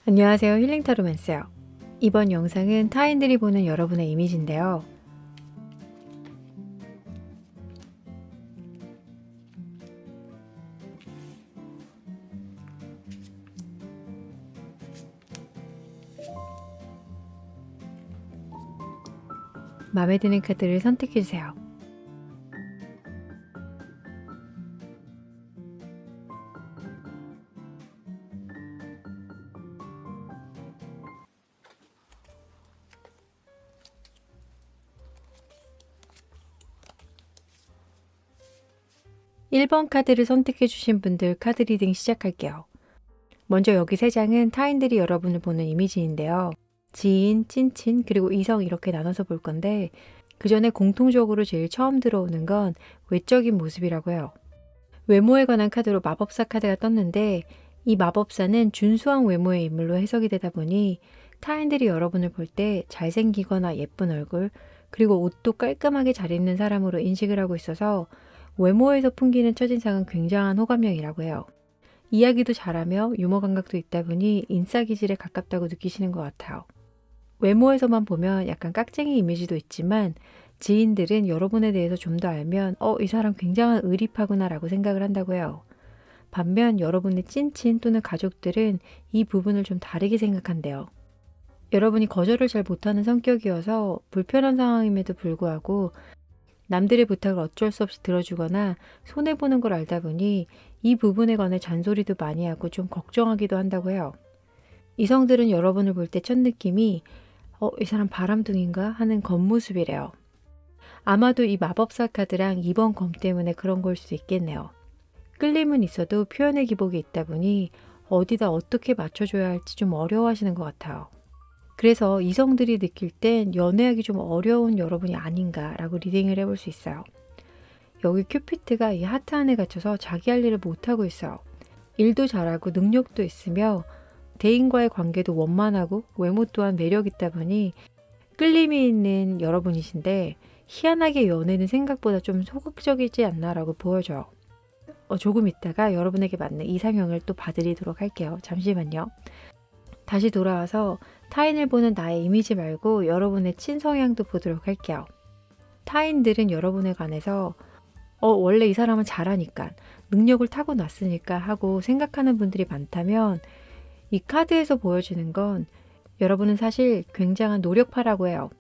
안녕하세요. 힐링타로맨스요. 이번 영상은 타인들이 보는 여러분의 이미지인데요. 마음에 드는 카드를 선택해주세요. (1번) 카드를 선택해주신 분들 카드 리딩 시작할게요. 먼저 여기 3장은 타인들이 여러분을 보는 이미지인데요. 지인, 찐친, 그리고 이성 이렇게 나눠서 볼 건데 그 전에 공통적으로 제일 처음 들어오는 건 외적인 모습이라고 해요. 외모에 관한 카드로 마법사 카드가 떴는데 이 마법사는 준수한 외모의 인물로 해석이 되다 보니 타인들이 여러분을 볼 때 잘생기거나 예쁜 얼굴, 그리고 옷도 깔끔하게 잘 입는 사람으로 인식을 하고 있어서 외모에서 풍기는 첫인상은 굉장한 호감형이라고 해요. 이야기도 잘하며 유머 감각도 있다 보니 인싸 기질에 가깝다고 느끼시는 것 같아요. 외모에서만 보면 약간 깍쟁이 이미지도 있지만 지인들은 여러분에 대해서 좀 더 알면 이 사람 굉장한 의리파구나 라고 생각을 한다고 해요. 반면 여러분의 찐친 또는 가족들은 이 부분을 좀 다르게 생각한대요. 여러분이 거절을 잘 못하는 성격이어서 불편한 상황임에도 불구하고 남들의 부탁을 어쩔 수 없이 들어주거나 손해보는 걸 알다 보니 이 부분에 관해 잔소리도 많이 하고 좀 걱정하기도 한다고 해요. 이성들은 여러분을 볼 때 첫 느낌이 이 사람 바람둥인가 하는 겉모습이래요. 아마도 이 마법사 카드랑 2번 검 때문에 그런 걸 수도 있겠네요. 끌림은 있어도 표현의 기복이 있다 보니 어디다 어떻게 맞춰줘야 할지 좀 어려워하시는 것 같아요. 그래서 이성들이 느낄 땐 연애하기 좀 어려운 여러분이 아닌가라고 리딩을 해볼 수 있어요. 여기 큐피트가 이 하트 안에 갇혀서 자기 할 일을 못하고 있어요. 일도 잘하고 능력도 있으며 대인과의 관계도 원만하고 외모 또한 매력 있다 보니 끌림이 있는 여러분이신데 희한하게 연애는 생각보다 좀 소극적이지 않나라고 보여져요. 조금 있다가 여러분에게 맞는 이상형을 또 봐드리도록 할게요. 잠시만요. 다시 돌아와서 타인을 보는 나의 이미지 말고 여러분의 친성향도 보도록 할게요. 타인들은 여러분에 관해서 원래 이 사람은 잘하니까 능력을 타고났으니까 하고 생각하는 분들이 많다면 이 카드에서 보여지는 건 여러분은 사실 굉장한 노력파라고 해요.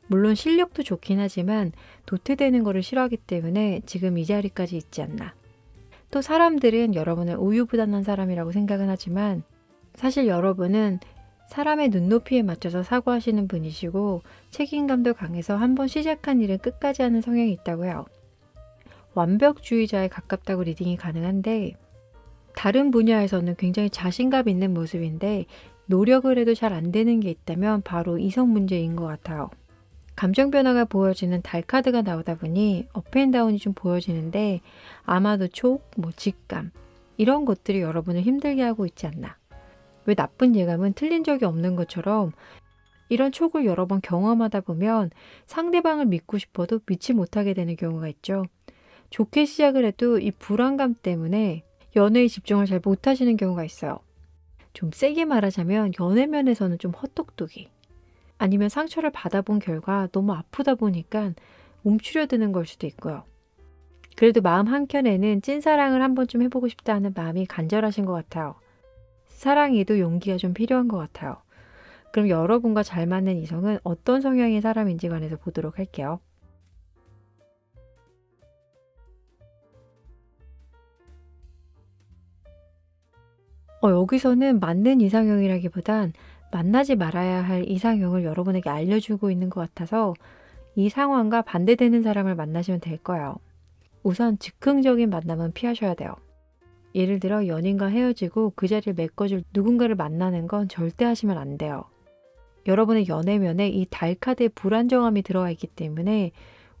물론 실력도 좋긴 하지만 도태되는 거를 싫어하기 때문에 지금 이 자리까지 있지 않나. 또 사람들은 여러분을 우유부단한 사람이라고 생각은 하지만 사실 여러분은 사람의 눈높이에 맞춰서 사고하시는 분이시고 책임감도 강해서 한번 시작한 일은 끝까지 하는 성향이 있다고 해요. 완벽주의자에 가깝다고 리딩이 가능한데 다른 분야에서는 굉장히 자신감 있는 모습인데 노력을 해도 잘 안 되는 게 있다면 바로 이성 문제인 것 같아요. 감정 변화가 보여지는 달 카드가 나오다 보니 업앤다운이 좀 보여지는데 아마도 직감 이런 것들이 여러분을 힘들게 하고 있지 않나. 왜 나쁜 예감은 틀린 적이 없는 것처럼 이런 촉을 여러 번 경험하다 보면 상대방을 믿고 싶어도 믿지 못하게 되는 경우가 있죠. 좋게 시작을 해도 이 불안감 때문에 연애에 집중을 잘 못하시는 경우가 있어요. 좀 세게 말하자면 연애면에서는 좀 헛똑똑이 아니면 상처를 받아본 결과 너무 아프다 보니까 움츠려드는 걸 수도 있고요. 그래도 마음 한켠에는 찐사랑을 한 번쯤 해보고 싶다 하는 마음이 간절하신 것 같아요. 사랑에도 용기가 좀 필요한 것 같아요. 그럼 여러분과 잘 맞는 이성은 어떤 성향의 사람인지 관해서 보도록 할게요. 여기서는 맞는 이상형이라기보단 만나지 말아야 할 이상형을 여러분에게 알려주고 있는 것 같아서 이 상황과 반대되는 사람을 만나시면 될 거예요. 우선 즉흥적인 만남은 피하셔야 돼요. 예를 들어 연인과 헤어지고 그 자리를 메꿔줄 누군가를 만나는 건 절대 하시면 안 돼요. 여러분의 연애면에 이 달 카드의 불안정함이 들어와 있기 때문에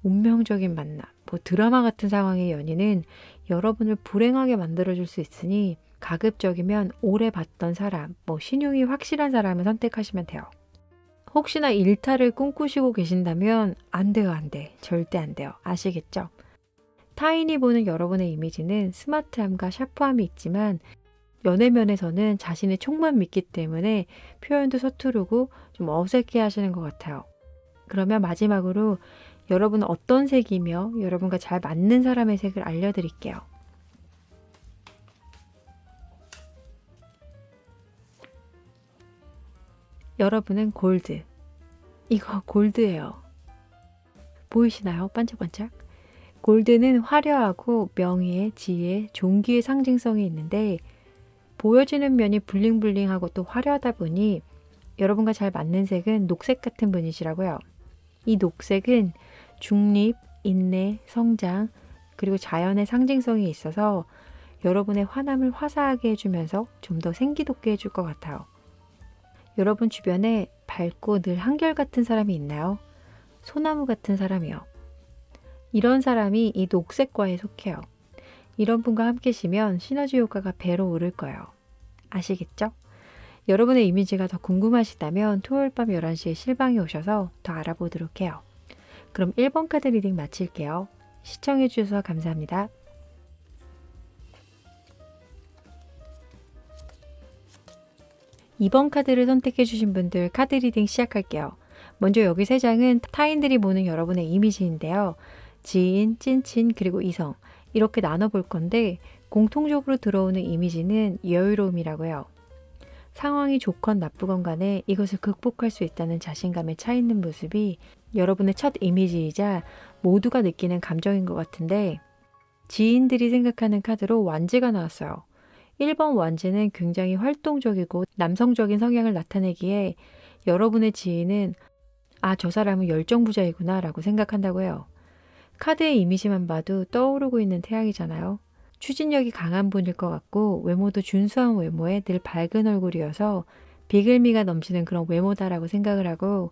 운명적인 만남, 드라마 같은 상황의 연인은 여러분을 불행하게 만들어줄 수 있으니 가급적이면 오래 봤던 사람, 신용이 확실한 사람을 선택하시면 돼요. 혹시나 일탈을 꿈꾸시고 계신다면 안 돼요, 안 돼. 절대 안 돼요. 아시겠죠? 타인이 보는 여러분의 이미지는 스마트함과 샤프함이 있지만 연애면에서는 자신의 촉만 믿기 때문에 표현도 서투르고 좀 어색해 하시는 것 같아요. 그러면 마지막으로 여러분은 어떤 색이며 여러분과 잘 맞는 사람의 색을 알려드릴게요. 여러분은 골드. 이거 골드예요. 보이시나요? 반짝반짝. 골드는 화려하고 명예, 지혜, 존귀의 상징성이 있는데 보여지는 면이 블링블링하고 또 화려하다 보니 여러분과 잘 맞는 색은 녹색 같은 분이시라고요. 이 녹색은 중립, 인내, 성장, 그리고 자연의 상징성이 있어서 여러분의 화남을 화사하게 해주면서 좀 더 생기돋게 해줄 것 같아요. 여러분 주변에 밝고 늘 한결같은 사람이 있나요? 소나무 같은 사람이요. 이런 사람이 이 녹색과에 속해요. 이런 분과 함께시면 시너지 효과가 배로 오를 거예요. 아시겠죠? 여러분의 이미지가 더 궁금하시다면 토요일 밤 11시에 실방에 오셔서 더 알아보도록 해요. 그럼 1번 카드 리딩 마칠게요. 시청해주셔서 감사합니다. 2번 카드를 선택해주신 분들 카드 리딩 시작할게요. 먼저 여기 3장은 타인들이 보는 여러분의 이미지인데요. 지인, 찐친, 그리고 이성 이렇게 나눠볼 건데 공통적으로 들어오는 이미지는 여유로움이라고요. 상황이 좋건 나쁘건 간에 이것을 극복할 수 있다는 자신감에 차 있는 모습이 여러분의 첫 이미지이자 모두가 느끼는 감정인 것 같은데 지인들이 생각하는 카드로 완지가 나왔어요. 1번 완지는 굉장히 활동적이고 남성적인 성향을 나타내기에 여러분의 지인은 저 사람은 열정부자이구나 라고 생각한다고 해요. 카드의 이미지만 봐도 떠오르고 있는 태양이잖아요. 추진력이 강한 분일 것 같고 외모도 준수한 외모에 늘 밝은 얼굴이어서 비글미가 넘치는 그런 외모다라고 생각을 하고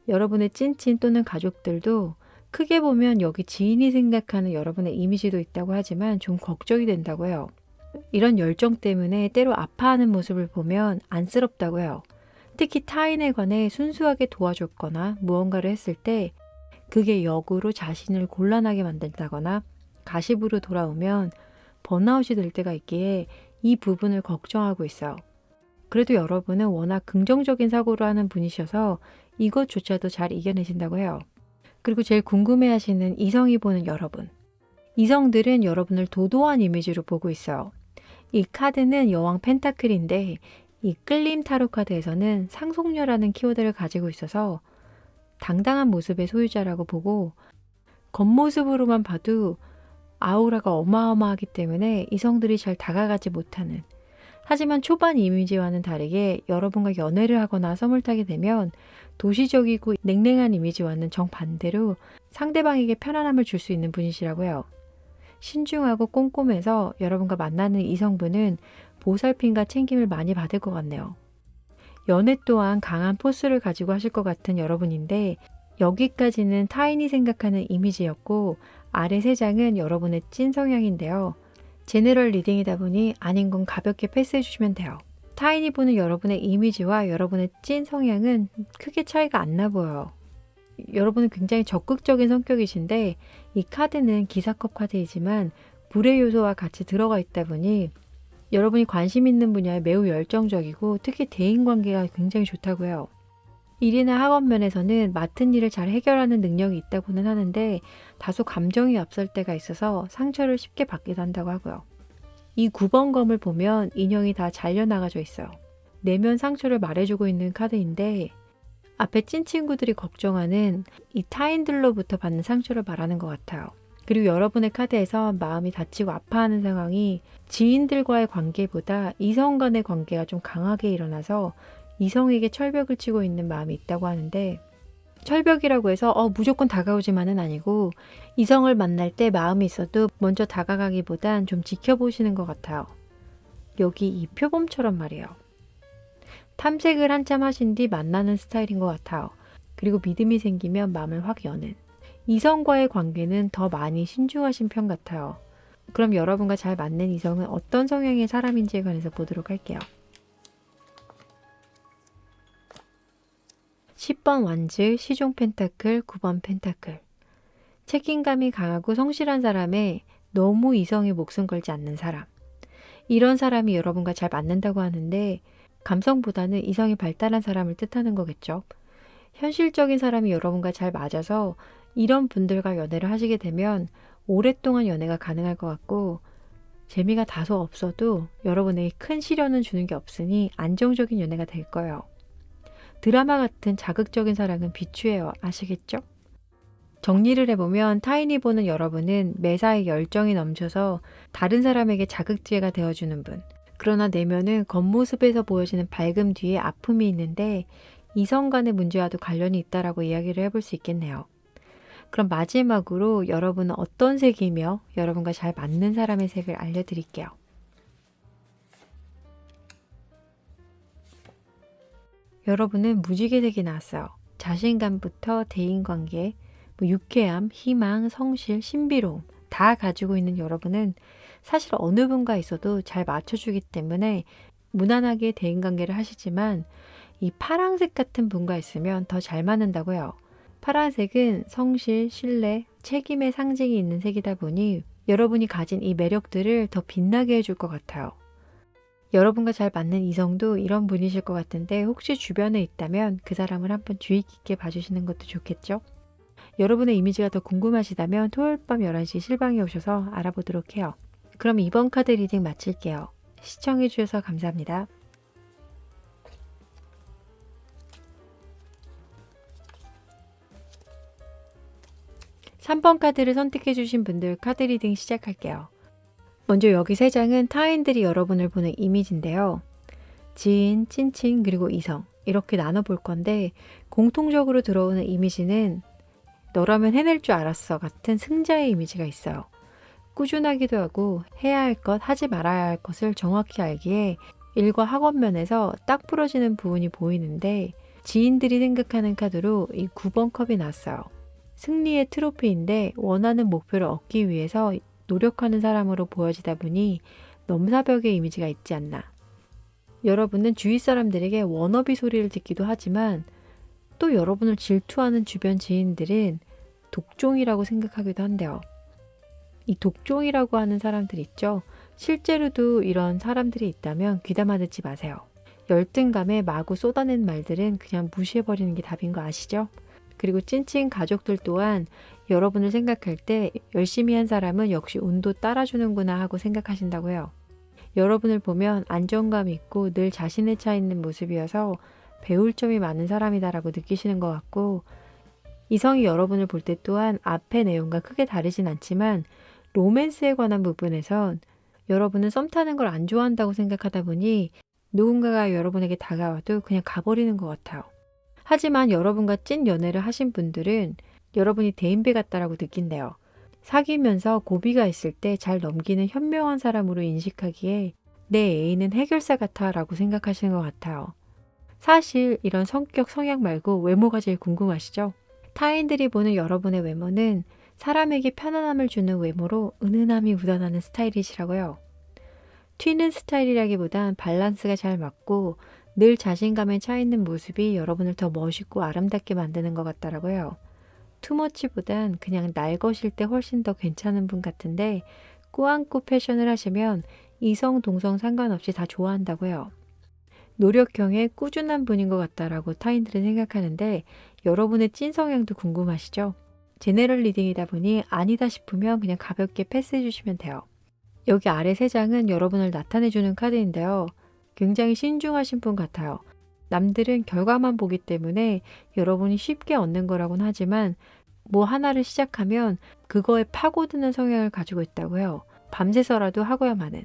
여러분의 찐친 또는 가족들도 크게 보면 여기 지인이 생각하는 여러분의 이미지도 있다고 하지만 좀 걱정이 된다고 해요. 이런 열정 때문에 때로 아파하는 모습을 보면 안쓰럽다고 해요. 특히 타인에 관해 순수하게 도와줬거나 무언가를 했을 때 그게 역으로 자신을 곤란하게 만든다거나 가십으로 돌아오면 번아웃이 될 때가 있기에 이 부분을 걱정하고 있어요. 그래도 여러분은 워낙 긍정적인 사고를 하는 분이셔서 이것조차도 잘 이겨내신다고 해요. 그리고 제일 궁금해하시는 이성이 보는 여러분. 이성들은 여러분을 도도한 이미지로 보고 있어요. 이 카드는 여왕 펜타클인데 이 끌림 타로 카드에서는 상속녀라는 키워드를 가지고 있어서 당당한 모습의 소유자라고 보고 겉모습으로만 봐도 아우라가 어마어마하기 때문에 이성들이 잘 다가가지 못하는 하지만 초반 이미지와는 다르게 여러분과 연애를 하거나 썸을 타게 되면 도시적이고 냉랭한 이미지와는 정반대로 상대방에게 편안함을 줄 수 있는 분이시라고 해요. 신중하고 꼼꼼해서 여러분과 만나는 이성분은 보살핌과 챙김을 많이 받을 것 같네요. 연애 또한 강한 포스를 가지고 하실 것 같은 여러분인데 여기까지는 타인이 생각하는 이미지였고 아래 3장은 여러분의 찐 성향인데요. 제너럴 리딩이다 보니 아닌 건 가볍게 패스해 주시면 돼요. 타인이 보는 여러분의 이미지와 여러분의 찐 성향은 크게 차이가 안 나 보여요. 여러분은 굉장히 적극적인 성격이신데 이 카드는 기사컵 카드이지만 불의 요소와 같이 들어가 있다 보니 여러분이 관심 있는 분야에 매우 열정적이고 특히 대인관계가 굉장히 좋다고 해요. 일이나 학업 면에서는 맡은 일을 잘 해결하는 능력이 있다고는 하는데 다소 감정이 앞설 때가 있어서 상처를 쉽게 받기도 한다고 하고요. 이 9번 검을 보면 인형이 다 잘려나가져 있어요. 내면 상처를 말해주고 있는 카드인데 앞에 찐 친구들이 걱정하는 이 타인들로부터 받는 상처를 말하는 것 같아요. 그리고 여러분의 카드에서 마음이 다치고 아파하는 상황이 지인들과의 관계보다 이성 간의 관계가 좀 강하게 일어나서 이성에게 철벽을 치고 있는 마음이 있다고 하는데 철벽이라고 해서 무조건 다가오지만은 아니고 이성을 만날 때 마음이 있어도 먼저 다가가기보단 좀 지켜보시는 것 같아요. 여기 이 표범처럼 말이에요. 탐색을 한참 하신 뒤 만나는 스타일인 것 같아요. 그리고 믿음이 생기면 마음을 확 여는 이성과의 관계는 더 많이 신중하신 편 같아요. 그럼 여러분과 잘 맞는 이성은 어떤 성향의 사람인지에 관해서 보도록 할게요. 10번 완즈, 시종 펜타클, 9번 펜타클. 책임감이 강하고 성실한 사람에 너무 이성에 목숨 걸지 않는 사람. 이런 사람이 여러분과 잘 맞는다고 하는데 감성보다는 이성이 발달한 사람을 뜻하는 거겠죠. 현실적인 사람이 여러분과 잘 맞아서 이런 분들과 연애를 하시게 되면 오랫동안 연애가 가능할 것 같고 재미가 다소 없어도 여러분에게 큰 시련은 주는 게 없으니 안정적인 연애가 될 거예요. 드라마 같은 자극적인 사랑은 비추해요. 아시겠죠? 정리를 해보면 타인이 보는 여러분은 매사에 열정이 넘쳐서 다른 사람에게 자극제가 되어주는 분. 그러나 내면은 겉모습에서 보여지는 밝음 뒤에 아픔이 있는데 이성 간의 문제와도 관련이 있다라고 이야기를 해볼 수 있겠네요. 그럼 마지막으로 여러분은 어떤 색이며 여러분과 잘 맞는 사람의 색을 알려드릴게요. 여러분은 무지개색이 나왔어요. 자신감부터 대인관계, 유쾌함, 희망, 성실, 신비로움 다 가지고 있는 여러분은 사실 어느 분과 있어도 잘 맞춰주기 때문에 무난하게 대인관계를 하시지만 이 파랑색 같은 분과 있으면 더 잘 맞는다고 해요. 파란색은 성실, 신뢰, 책임의 상징이 있는 색이다 보니 여러분이 가진 이 매력들을 더 빛나게 해줄 것 같아요. 여러분과 잘 맞는 이성도 이런 분이실 것 같은데 혹시 주변에 있다면 그 사람을 한번 주의 깊게 봐주시는 것도 좋겠죠? 여러분의 이미지가 더 궁금하시다면 토요일 밤 11시 실방에 오셔서 알아보도록 해요. 그럼 이번 카드 리딩 마칠게요. 시청해주셔서 감사합니다. 삼 번 카드를 선택해주신 분들 카드 리딩 시작할게요. 먼저 여기 3장은 타인들이 여러분을 보는 이미지인데요. 지인, 찐친, 그리고 이성 이렇게 나눠볼 건데 공통적으로 들어오는 이미지는 너라면 해낼 줄 알았어 같은 승자의 이미지가 있어요. 꾸준하기도 하고 해야 할 것, 하지 말아야 할 것을 정확히 알기에 일과 학원 면에서 딱 부러지는 부분이 보이는데 지인들이 생각하는 카드로 이 9번 컵이 났어요. 승리의 트로피인데 원하는 목표를 얻기 위해서 노력하는 사람으로 보여지다 보니 넘사벽의 이미지가 있지 않나. 여러분은 주위 사람들에게 워너비 소리를 듣기도 하지만 또 여러분을 질투하는 주변 지인들은 독종이라고 생각하기도 한데요. 이 독종이라고 하는 사람들 있죠? 실제로도 이런 사람들이 있다면 귀담아 듣지 마세요. 열등감에 마구 쏟아낸 말들은 그냥 무시해버리는 게 답인 거 아시죠? 그리고 찐친 가족들 또한 여러분을 생각할 때 열심히 한 사람은 역시 운도 따라주는구나 하고 생각하신다고 해요. 여러분을 보면 안정감 있고 늘 자신의 차 있는 모습이어서 배울 점이 많은 사람이다라고 느끼시는 것 같고 이성이 여러분을 볼 때 또한 앞의 내용과 크게 다르진 않지만 로맨스에 관한 부분에선 여러분은 썸 타는 걸 안 좋아한다고 생각하다 보니 누군가가 여러분에게 다가와도 그냥 가버리는 것 같아요. 하지만 여러분과 찐 연애를 하신 분들은 여러분이 대인배 같다라고 느낀대요. 사귀면서 고비가 있을 때 잘 넘기는 현명한 사람으로 인식하기에 내 애인은 해결사 같아라고 생각하시는 것 같아요. 사실 이런 성격, 성향 말고 외모가 제일 궁금하시죠? 타인들이 보는 여러분의 외모는 사람에게 편안함을 주는 외모로 은은함이 묻어나는 스타일이시라고요. 튀는 스타일이라기보단 밸런스가 잘 맞고 늘 자신감에 차 있는 모습이 여러분을 더 멋있고 아름답게 만드는 것 같더라고요. 투머치보단 그냥 날 것일 때 훨씬 더 괜찮은 분 같은데 꾸안꾸 패션을 하시면 이성, 동성 상관없이 다 좋아한다고요. 노력형의 꾸준한 분인 것 같다라고 타인들은 생각하는데 여러분의 찐 성향도 궁금하시죠? 제네럴 리딩이다 보니 아니다 싶으면 그냥 가볍게 패스해 주시면 돼요. 여기 아래 3장은 여러분을 나타내주는 카드인데요. 굉장히 신중하신 분 같아요. 남들은 결과만 보기 때문에 여러분이 쉽게 얻는 거라고는 하지만 뭐 하나를 시작하면 그거에 파고드는 성향을 가지고 있다고 해요. 밤새서라도 하고야마는.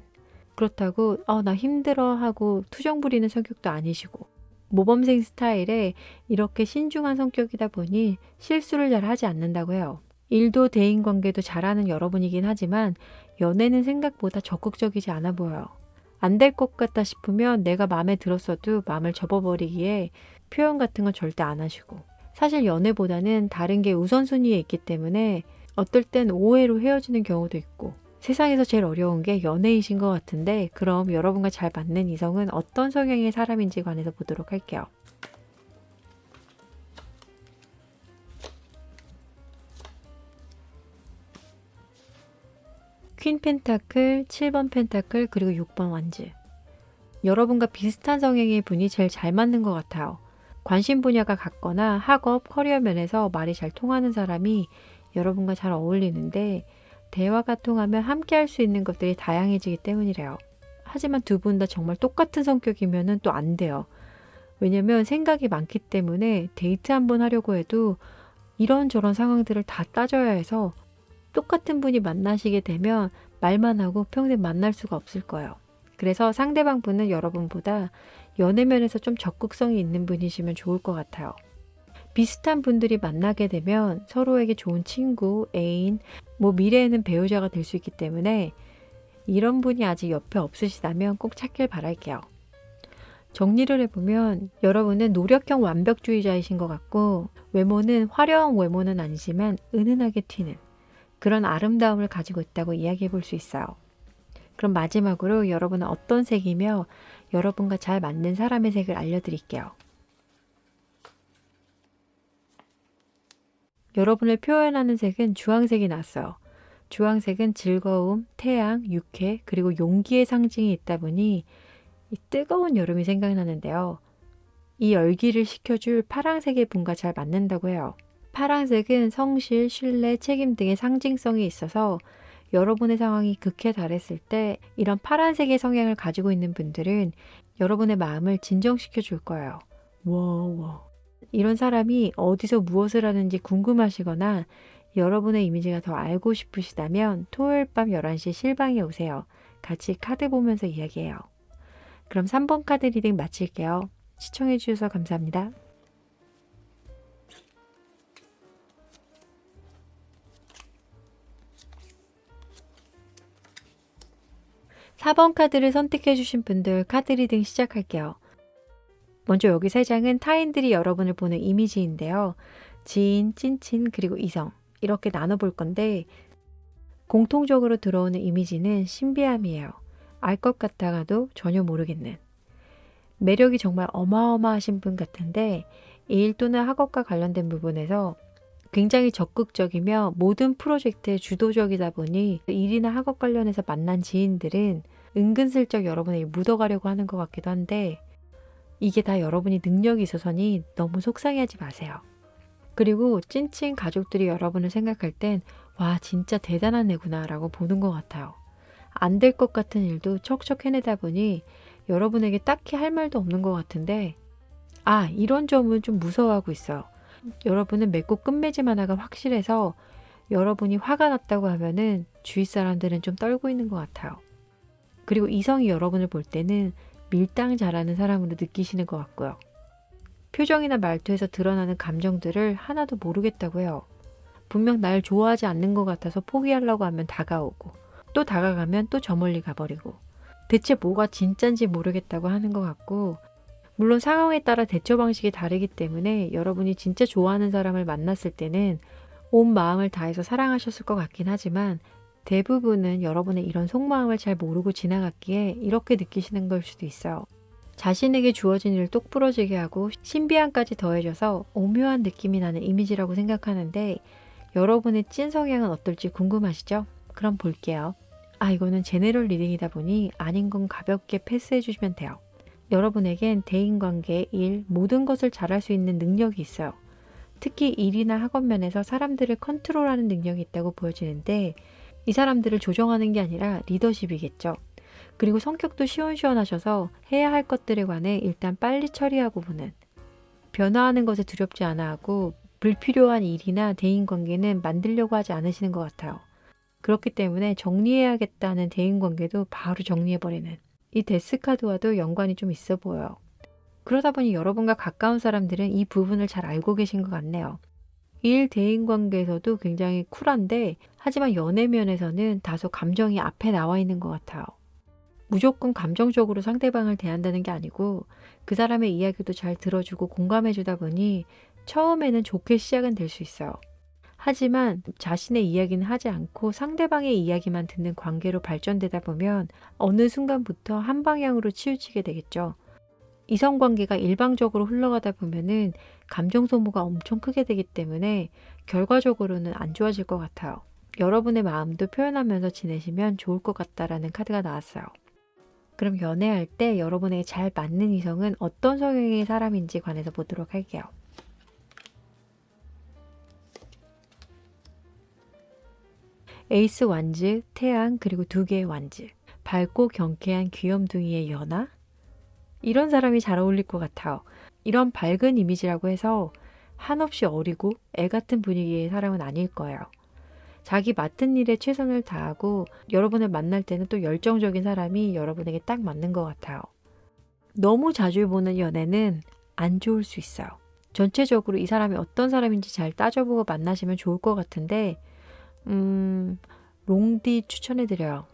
그렇다고 나 힘들어 하고 투정 부리는 성격도 아니시고 모범생 스타일에 이렇게 신중한 성격이다 보니 실수를 잘 하지 않는다고 해요. 일도 대인관계도 잘하는 여러분이긴 하지만 연애는 생각보다 적극적이지 않아 보여요. 안 될 것 같다 싶으면 내가 마음에 들었어도 마음을 접어버리기에 표현 같은 건 절대 안 하시고 사실 연애보다는 다른 게 우선순위에 있기 때문에 어떨 땐 오해로 헤어지는 경우도 있고 세상에서 제일 어려운 게 연애이신 것 같은데 그럼 여러분과 잘 맞는 이성은 어떤 성향의 사람인지 관해서 보도록 할게요. 퀸 펜타클, 7번 펜타클, 그리고 6번 완즈. 여러분과 비슷한 성향의 분이 제일 잘 맞는 것 같아요. 관심 분야가 같거나 학업, 커리어 면에서 말이 잘 통하는 사람이 여러분과 잘 어울리는데 대화가 통하면 함께 할 수 있는 것들이 다양해지기 때문이래요. 하지만 두 분 다 정말 똑같은 성격이면 또 안 돼요. 왜냐면 생각이 많기 때문에 데이트 한번 하려고 해도 이런저런 상황들을 다 따져야 해서 똑같은 분이 만나시게 되면 말만 하고 평생 만날 수가 없을 거예요. 그래서 상대방 분은 여러분보다 연애면에서 좀 적극성이 있는 분이시면 좋을 것 같아요. 비슷한 분들이 만나게 되면 서로에게 좋은 친구, 애인, 미래에는 배우자가 될 수 있기 때문에 이런 분이 아직 옆에 없으시다면 꼭 찾길 바랄게요. 정리를 해보면 여러분은 노력형 완벽주의자이신 것 같고 외모는 화려한 외모는 아니지만 은은하게 튀는 그런 아름다움을 가지고 있다고 이야기해 볼 수 있어요. 그럼 마지막으로 여러분은 어떤 색이며 여러분과 잘 맞는 사람의 색을 알려드릴게요. 여러분을 표현하는 색은 주황색이 나왔어요. 주황색은 즐거움, 태양, 유쾌, 그리고 용기의 상징이 있다 보니 이 뜨거운 여름이 생각나는데요. 이 열기를 식혀줄 파랑색의 분과 잘 맞는다고 해요. 파랑색은 성실, 신뢰, 책임 등의 상징성이 있어서 여러분의 상황이 극에 달했을 때 이런 파란색의 성향을 가지고 있는 분들은 여러분의 마음을 진정시켜 줄 거예요. 와. 이런 사람이 어디서 무엇을 하는지 궁금하시거나 여러분의 이미지가 더 알고 싶으시다면 토요일 밤 11시 실방에 오세요. 같이 카드 보면서 이야기해요. 그럼 3번 카드 리딩 마칠게요. 시청해 주셔서 감사합니다. (4번) 카드를 선택해 주신 분들 카드 리딩 시작할게요. 먼저 여기 3장은 타인들이 여러분을 보는 이미지인데요. 지인, 찐친, 그리고 이성 이렇게 나눠볼 건데 공통적으로 들어오는 이미지는 신비함이에요. 알 것 같다가도 전혀 모르겠는. 매력이 정말 어마어마하신 분 같은데 일 또는 학업과 관련된 부분에서 굉장히 적극적이며 모든 프로젝트에 주도적이다 보니 일이나 학업 관련해서 만난 지인들은 은근슬쩍 여러분의 일 묻어가려고 하는 것 같기도 한데 이게 다 여러분이 능력이 있어서니 너무 속상해하지 마세요. 그리고 찐친 가족들이 여러분을 생각할 땐 와 진짜 대단한 애구나 라고 보는 것 같아요. 안 될 것 같은 일도 척척 해내다 보니 여러분에게 딱히 할 말도 없는 것 같은데 이런 점은 좀 무서워하고 있어요. 여러분은 맺고 끝맺음 하나가 확실해서 여러분이 화가 났다고 하면은 주위 사람들은 좀 떨고 있는 것 같아요. 그리고 이성이 여러분을 볼 때는 밀당 잘하는 사람으로 느끼시는 것 같고요. 표정이나 말투에서 드러나는 감정들을 하나도 모르겠다고 해요. 분명 날 좋아하지 않는 것 같아서 포기하려고 하면 다가오고 또 다가가면 또 저 멀리 가버리고 대체 뭐가 진짠지 모르겠다고 하는 것 같고 물론 상황에 따라 대처 방식이 다르기 때문에 여러분이 진짜 좋아하는 사람을 만났을 때는 온 마음을 다해서 사랑하셨을 것 같긴 하지만 대부분은 여러분의 이런 속마음을 잘 모르고 지나갔기에 이렇게 느끼시는 걸 수도 있어요. 자신에게 주어진 일을 똑부러지게 하고 신비함까지 더해져서 오묘한 느낌이 나는 이미지라고 생각하는데 여러분의 찐 성향은 어떨지 궁금하시죠? 그럼 볼게요. 이거는 제네럴 리딩이다 보니 아닌 건 가볍게 패스해 주시면 돼요. 여러분에겐 대인관계, 일, 모든 것을 잘할 수 있는 능력이 있어요. 특히 일이나 학업 면에서 사람들을 컨트롤하는 능력이 있다고 보여지는데 이 사람들을 조정하는 게 아니라 리더십이겠죠. 그리고 성격도 시원시원하셔서 해야 할 것들에 관해 일단 빨리 처리하고 보는 변화하는 것에 두렵지 않아 하고 불필요한 일이나 대인관계는 만들려고 하지 않으시는 것 같아요. 그렇기 때문에 정리해야겠다는 대인관계도 바로 정리해버리는 이 데스카드와도 연관이 좀 있어 보여요. 그러다 보니 여러분과 가까운 사람들은 이 부분을 잘 알고 계신 것 같네요. 일 대인관계에서도 굉장히 쿨한데 하지만 연애면에서는 다소 감정이 앞에 나와 있는 것 같아요. 무조건 감정적으로 상대방을 대한다는 게 아니고 그 사람의 이야기도 잘 들어주고 공감해주다 보니 처음에는 좋게 시작은 될 수 있어요. 하지만 자신의 이야기는 하지 않고 상대방의 이야기만 듣는 관계로 발전되다 보면 어느 순간부터 한 방향으로 치우치게 되겠죠. 이성관계가 일방적으로 흘러가다 보면은 감정 소모가 엄청 크게 되기 때문에 결과적으로는 안 좋아질 것 같아요. 여러분의 마음도 표현하면서 지내시면 좋을 것 같다라는 카드가 나왔어요. 그럼 연애할 때 여러분에게 잘 맞는 이성은 어떤 성향의 사람인지 관해서 보도록 할게요. 에이스 완즈, 태양, 그리고 2개의 완즈. 밝고 경쾌한 귀염둥이의 연하? 이런 사람이 잘 어울릴 것 같아요. 이런 밝은 이미지라고 해서 한없이 어리고 애 같은 분위기의 사람은 아닐 거예요. 자기 맡은 일에 최선을 다하고 여러분을 만날 때는 또 열정적인 사람이 여러분에게 딱 맞는 것 같아요. 너무 자주 보는 연애는 안 좋을 수 있어요. 전체적으로 이 사람이 어떤 사람인지 잘 따져보고 만나시면 좋을 것 같은데 롱디 추천해드려요.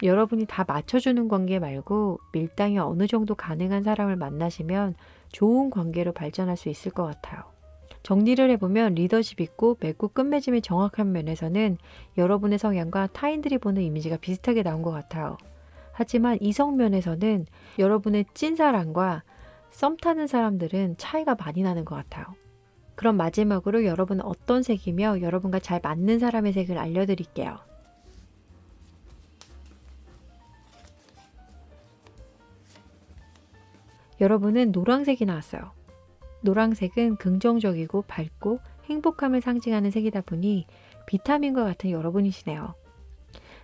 여러분이 다 맞춰주는 관계 말고 밀당이 어느 정도 가능한 사람을 만나시면 좋은 관계로 발전할 수 있을 것 같아요. 정리를 해보면 리더십 있고 맺고 끝맺음이 정확한 면에서는 여러분의 성향과 타인들이 보는 이미지가 비슷하게 나온 것 같아요. 하지만 이성 면에서는 여러분의 찐사랑과 썸 타는 사람들은 차이가 많이 나는 것 같아요. 그럼 마지막으로 여러분은 어떤 색이며 여러분과 잘 맞는 사람의 색을 알려드릴게요. 여러분은 노란색이 나왔어요. 노란색은 긍정적이고 밝고 행복함을 상징하는 색이다 보니 비타민과 같은 여러분이시네요.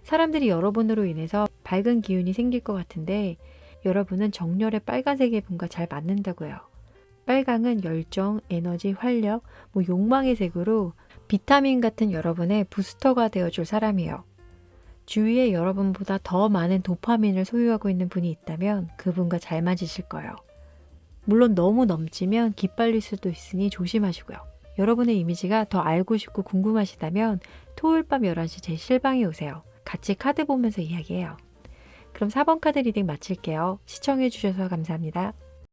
사람들이 여러분으로 인해서 밝은 기운이 생길 것 같은데 여러분은 정열의 빨간색의 분과 잘 맞는다고요. 빨강은 열정, 에너지, 활력, 욕망의 색으로 비타민 같은 여러분의 부스터가 되어줄 사람이에요. 주위에 여러분보다 더 많은 도파민을 소유하고 있는 분이 있다면 그분과 잘 맞으실 거예요. 물론 너무 넘치면 기빨릴 수도 있으니 조심하시고요. 여러분의 이미지가 더 알고 싶고 궁금하시다면 토요일 밤 11시 제 실방에 오세요. 같이 카드 보면서 이야기해요. 그럼 4번 카드 리딩 마칠게요. 시청해주셔서 감사합니다.